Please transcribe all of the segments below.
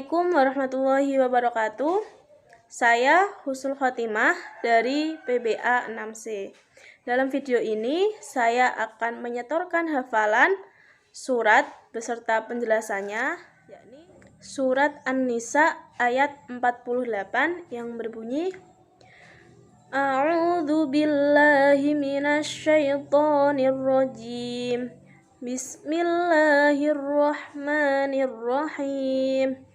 Assalamualaikum warahmatullahi wabarakatuh. Saya Husnul Khotimah dari PBA 6C. Dalam video ini saya akan menyetorkan hafalan surat beserta penjelasannya, yakni surat An-Nisa ayat 48 yang berbunyi A'udzu billahi minasyaitonir rajim. Bismillahirrahmanirrahim.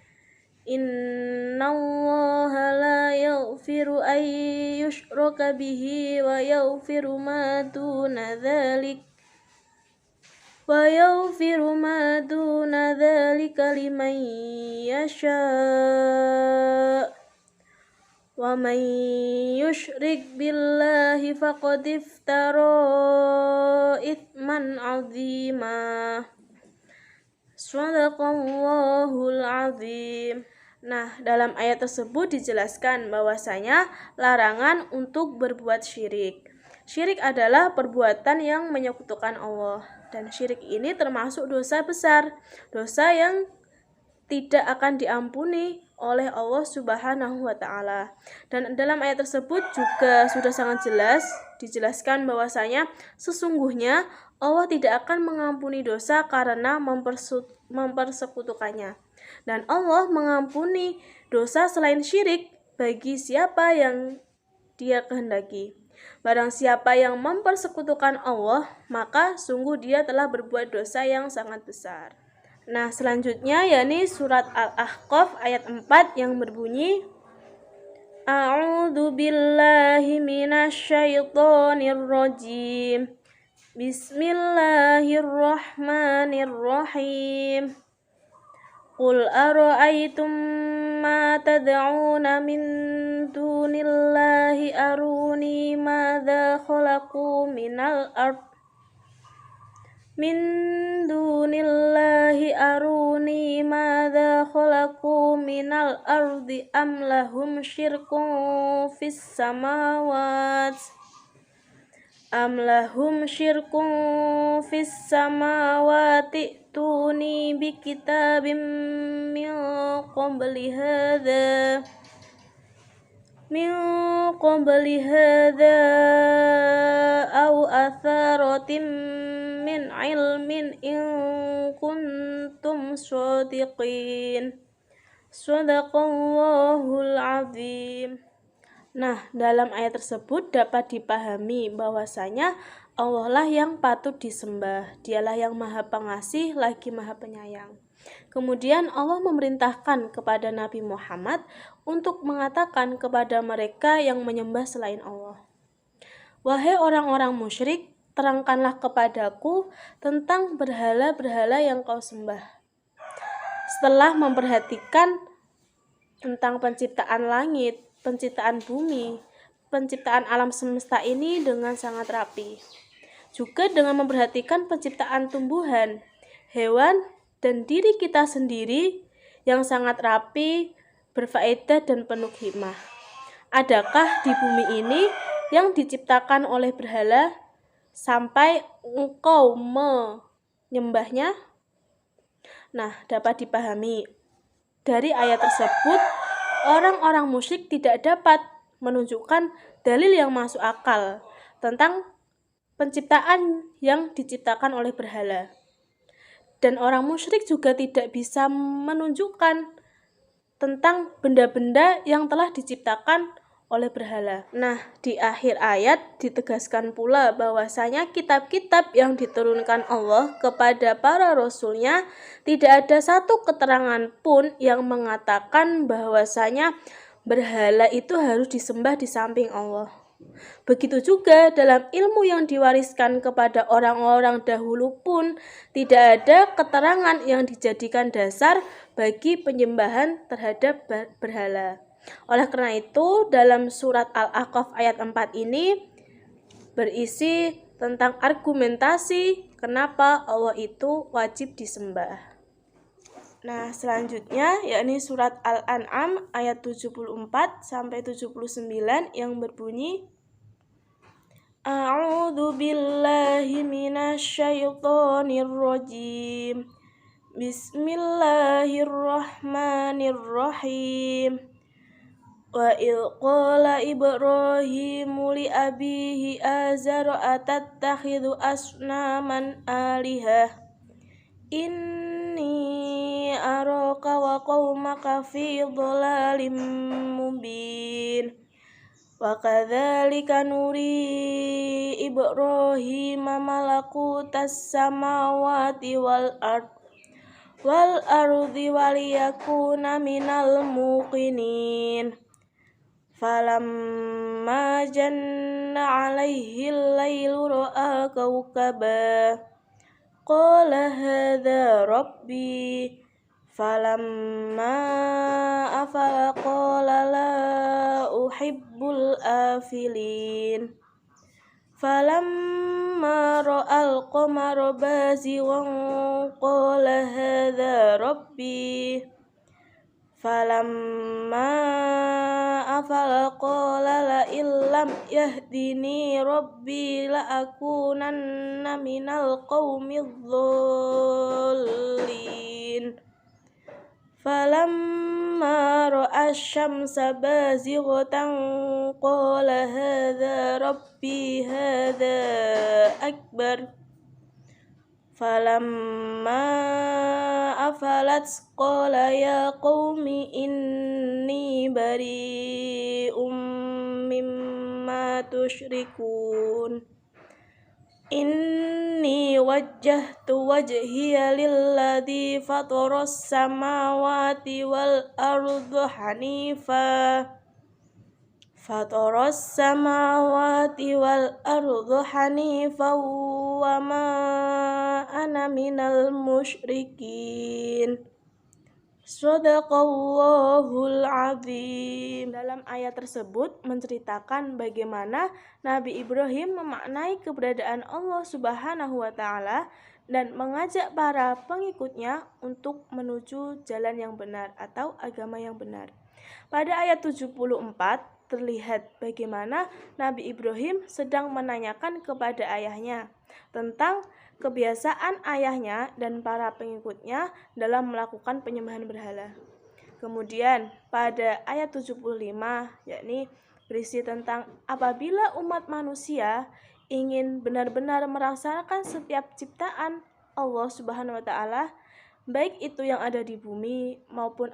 Innallaha la yaghfiru an yushraka bihi wa yaghfiru ma duna dzalika liman yasha. Wa man yushrik billahi faqad iftara itsman 'azima. Shadaqallahul azim. Nah, dalam ayat tersebut dijelaskan bahwasanya larangan untuk berbuat syirik. Syirik adalah perbuatan yang menyekutukan Allah, dan syirik ini termasuk dosa besar, dosa yang tidak akan diampuni oleh Allah Subhanahu wa Ta'ala. Dan dalam ayat tersebut juga sudah sangat jelas dijelaskan bahwasanya sesungguhnya Allah tidak akan mengampuni dosa karena mempersekutukannya. Dan Allah mengampuni dosa selain syirik bagi siapa yang Dia kehendaki. Barang siapa yang mempersekutukan Allah, maka sungguh dia telah berbuat dosa yang sangat besar. Nah, selanjutnya yakni surat Al-Ahqaf ayat 4 yang berbunyi A'udzu billahi minasyaitonir rajim. Bismillahirrahmanirrahim. Qul ara'aytum ma tad'una min dunillahi aruni madza khalaqu minal ard am lahum syirkun fis samawati tuni bi kitabim min qabli hadza aw atharatin min ilmin in kuntum shadiqin. Shadaqallahul azim. Nah, dalam ayat tersebut dapat dipahami bahwasanya Allah lah yang patut disembah. Dialah yang Maha Pengasih lagi Maha Penyayang. Kemudian Allah memerintahkan kepada Nabi Muhammad untuk mengatakan kepada mereka yang menyembah selain Allah, "Wahai orang-orang musyrik, terangkanlah kepadaku tentang berhala-berhala yang kau sembah." Setelah memperhatikan tentang penciptaan langit, penciptaan bumi, penciptaan alam semesta ini dengan sangat rapi. Juga dengan memperhatikan penciptaan tumbuhan, hewan, dan diri kita sendiri yang sangat rapi, berfaedah, dan penuh hikmah. Adakah di bumi ini yang diciptakan oleh berhala sampai engkau menyembahnya? Nah, dapat dipahami dari ayat tersebut, orang-orang musyrik tidak dapat menunjukkan dalil yang masuk akal tentang penciptaan yang diciptakan oleh berhala. Dan orang musyrik juga tidak bisa menunjukkan tentang benda-benda yang telah diciptakan oleh berhala. Nah, di akhir ayat ditegaskan pula bahwasanya kitab-kitab yang diturunkan Allah kepada para rasulnya tidak ada satu keterangan pun yang mengatakan bahwasanya berhala itu harus disembah di samping Allah. Begitu juga dalam ilmu yang diwariskan kepada orang-orang dahulu pun tidak ada keterangan yang dijadikan dasar bagi penyembahan terhadap berhala. Oleh karena itu, dalam surat Al-Ahqaf ayat 4 ini berisi tentang argumentasi kenapa Allah itu wajib disembah. Nah, selanjutnya yakni surat Al-An'am ayat 74 sampai 79 yang berbunyi A'udzu billahi minasyaitonir rajim. Bismillahirrahmanirrahim. Wa idh qala Ibrahimu li abihi azara atattakhidhu asnaman alihah inni araka wa qaumaka fi dhalalin mubin. Wa kadzalika nuri Ibrahima malakutas samawati wal ardi waliyakuna minal muqinin. Falamma janna alaihi al-lailu ra'a kawkaba qala hadha rabbi. Falamma afala qala la uhibbul afilin. Falamma ra'al qamara bazighan qala hadha rabbi. Falamma afala qala la illam yahdini rabbi la akunanna minal qaumidh dhalin. Falamma ra'a asy-syamsa bazighatan qala hadha rabbi hadha akbar. Falamma afalat qala ya qaumi inni bari'um mimma tusyrikun. Inni wajjahtu wajhiya lilladzi fataras samawati wal arda hanifa. Wa ma ana minal musyrikin. Shadaqallahul azim. Dalam ayat tersebut menceritakan bagaimana Nabi Ibrahim memaknai keberadaan Allah Subhanahu wa Ta'ala dan mengajak para pengikutnya untuk menuju jalan yang benar atau agama yang benar. Pada ayat 74 terlihat bagaimana Nabi Ibrahim sedang menanyakan kepada ayahnya tentang kebiasaan ayahnya dan para pengikutnya dalam melakukan penyembahan berhala. Kemudian pada ayat 75 yakni berisi tentang apabila umat manusia ingin benar-benar merasakan setiap ciptaan Allah Subhanahu wa Ta'ala, baik itu yang ada di bumi maupun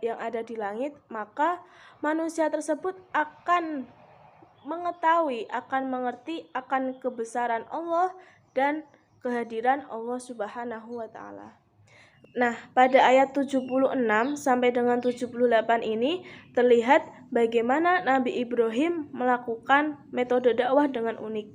yang ada di langit, maka manusia tersebut akan mengetahui, akan mengerti akan kebesaran Allah dan kehadiran Allah Subhanahu wa Ta'ala. Nah, pada ayat 76 sampai dengan 78 ini terlihat bagaimana Nabi Ibrahim melakukan metode dakwah dengan unik,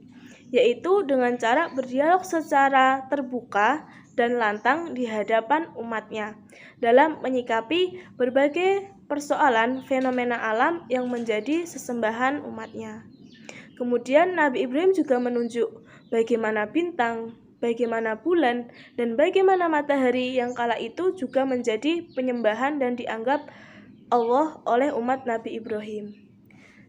yaitu dengan cara berdialog secara terbuka dan lantang di hadapan umatnya dalam menyikapi berbagai persoalan fenomena alam yang menjadi sesembahan umatnya. Kemudian Nabi Ibrahim juga menunjuk bagaimana bintang, bagaimana bulan, dan bagaimana matahari yang kala itu juga menjadi penyembahan dan dianggap Allah oleh umat Nabi Ibrahim.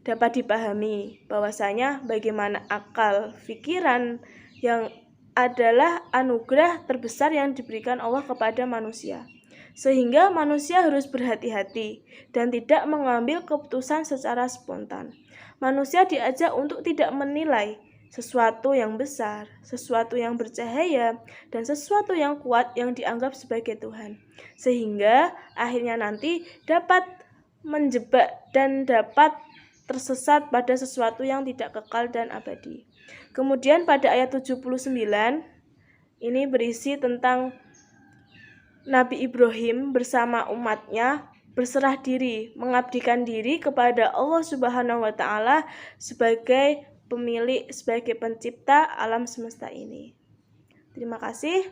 Dapat dipahami bahwasanya bagaimana akal, pikiran yang adalah anugerah terbesar yang diberikan Allah kepada manusia. Sehingga manusia harus berhati-hati dan tidak mengambil keputusan secara spontan. Manusia diajak untuk tidak menilai sesuatu yang besar, sesuatu yang bercahaya, dan sesuatu yang kuat yang dianggap sebagai Tuhan. Sehingga akhirnya nanti dapat menjebak dan dapat tersesat pada sesuatu yang tidak kekal dan abadi. Kemudian pada ayat 79 ini berisi tentang Nabi Ibrahim bersama umatnya berserah diri, mengabdikan diri kepada Allah Subhanahu wa Ta'ala sebagai pemilik, sebagai pencipta alam semesta ini. Terima kasih.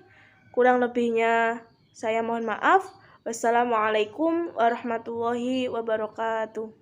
Kurang lebihnya saya mohon maaf. Wassalamualaikum warahmatullahi wabarakatuh.